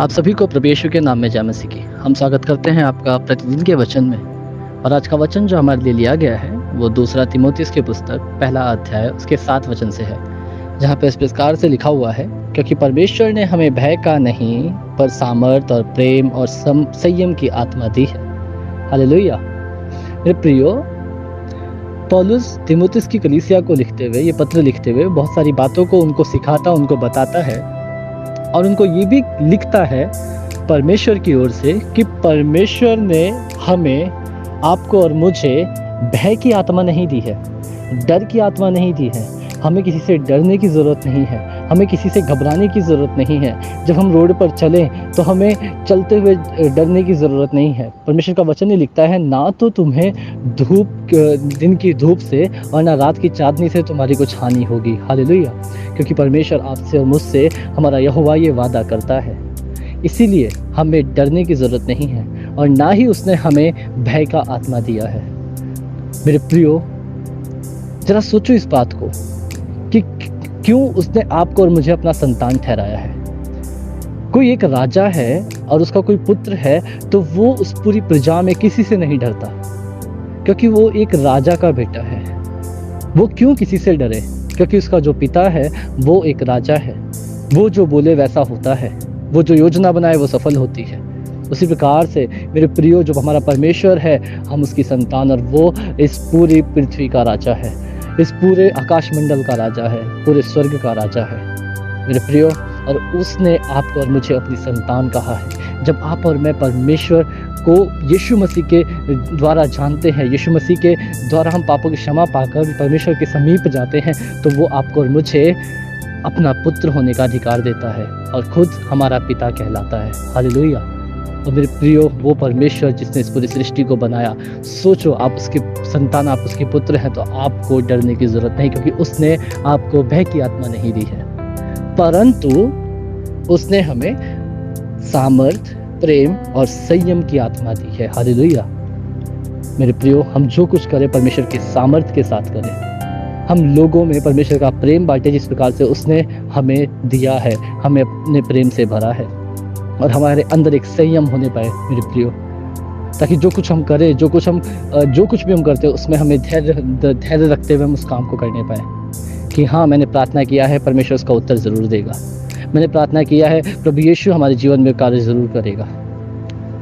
आप सभी को प्रभु यीशु के नाम में जय मसीह की। हम स्वागत करते हैं आपका प्रतिदिन के वचन में। और आज का वचन जो हमारे लिए लिया गया है वो दूसरा तीमुथियुस की पुस्तक पहला अध्याय उसके 7 वचन से है, जहाँ पे इस प्रकार से लिखा हुआ है, क्योंकि परमेश्वर ने हमें भय का नहीं पर सामर्थ और प्रेम और संयम की आत्मा दी है। हालेलुया। मेरे प्रियो, पौलुस तीमुथियुस की कलीसिया को लिखते हुए, ये पत्र लिखते हुए बहुत सारी बातों को उनको सिखाता, उनको बताता है और उनको ये भी लिखता है परमेश्वर की ओर से कि परमेश्वर ने हमें, आपको और मुझे भय की आत्मा नहीं दी है, डर की आत्मा नहीं दी है। हमें किसी से डरने की ज़रूरत नहीं है, हमें किसी से घबराने की ज़रूरत नहीं है। जब हम रोड पर चलें तो हमें चलते हुए डरने की ज़रूरत नहीं है। परमेश्वर का वचन ही लिखता है, ना तो तुम्हें दिन की धूप से और ना रात की चाँदनी से तुम्हारी कुछ हानि होगी। हालेलुया। क्योंकि परमेश्वर आपसे और मुझसे, हमारा यहोवा ये वादा करता है। इसीलिए हमें डरने की ज़रूरत नहीं है और ना ही उसने हमें भय का आत्मा दिया है। मेरे प्रियो, जरा सोचो इस बात को कि क्यों उसने आपको और मुझे अपना संतान ठहराया है। कोई एक राजा है और उसका कोई पुत्र है तो वो उस पूरी प्रजा में किसी से नहीं डरता, क्योंकि वो एक राजा का बेटा है। वो क्यों किसी से डरे? क्योंकि उसका जो पिता है वो एक राजा है। वो जो बोले वैसा होता है, वो जो योजना बनाए वो सफल होती है। उसी प्रकार से मेरे प्रियो, जो हमारा परमेश्वर है, हम उसकी संतान और वो इस पूरी पृथ्वी का राजा है, इस पूरे आकाश मंडल का राजा है, पूरे स्वर्ग का राजा है मेरे प्रियो। और उसने आपको और मुझे अपनी संतान कहा है। जब आप और मैं परमेश्वर को यीशु मसीह के द्वारा जानते हैं, यीशु मसीह के द्वारा हम पापों की क्षमा पाकर परमेश्वर के समीप जाते हैं, तो वो आपको और मुझे अपना पुत्र होने का अधिकार देता है और खुद हमारा पिता कहलाता है। हालेलुया। और मेरे प्रियो, वो परमेश्वर जिसने इस पूरी सृष्टि को बनाया, सोचो आप उसके संतान, आप उसके पुत्र हैं, तो आपको डरने की ज़रूरत नहीं, क्योंकि उसने आपको भय की आत्मा नहीं दी है, परंतु उसने हमें सामर्थ, प्रेम और संयम की आत्मा दी है। हालेलुया। मेरे प्रियो, हम जो कुछ करें परमेश्वर के सामर्थ के साथ करें। हम लोगों में परमेश्वर का प्रेम बांटे, जिस प्रकार से उसने हमें दिया है, हमें अपने प्रेम से भरा है और हमारे अंदर एक संयम होने पाए मेरे प्रियो, ताकि जो कुछ हम करें, जो कुछ भी हम करते हैं, उसमें हमें धैर्य रखते हुए हम उस काम को करने पाए कि हाँ, मैंने प्रार्थना किया है, परमेश्वर उसका उत्तर ज़रूर देगा। मैंने प्रार्थना किया है, प्रभु यीशु हमारे जीवन में कार्य ज़रूर करेगा।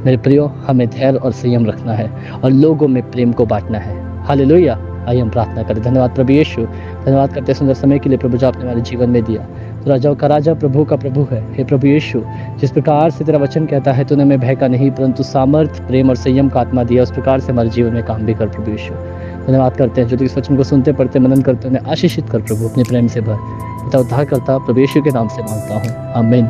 मेरे प्रियो, हमें धैर्य और संयम रखना है और लोगों में प्रेम को बांटना है। हालेलुया। आइए हम प्रार्थना करें। धन्यवाद प्रभु यीशु, धन्यवाद करते हैं सुंदर समय के लिए प्रभु, जो आपने हमारे जीवन में दिया। तो राजाओं का राजा, प्रभु का प्रभु है। हे प्रभु यीशु, जिस प्रकार से तेरा वचन कहता है, तूने हमें भय का नहीं परंतु सामर्थ, प्रेम और संयम का आत्मा दिया, उस प्रकार से हमारे जीवन में काम भी कर प्रभु यीशु। धन्यवाद करते हैं जो तो इस वचन को सुनते, पढ़ते, मनन करते, उन्हें आशीषित कर प्रभु, अपने प्रेम से भर। पिता उद्धार करता प्रभु यीशु के नाम से मांगता हूँ, आमीन।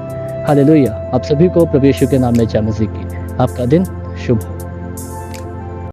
हालेलुया। आप सभी को प्रभु यीशु के नाम में जय मसीह की। आपका दिन शुभ हो।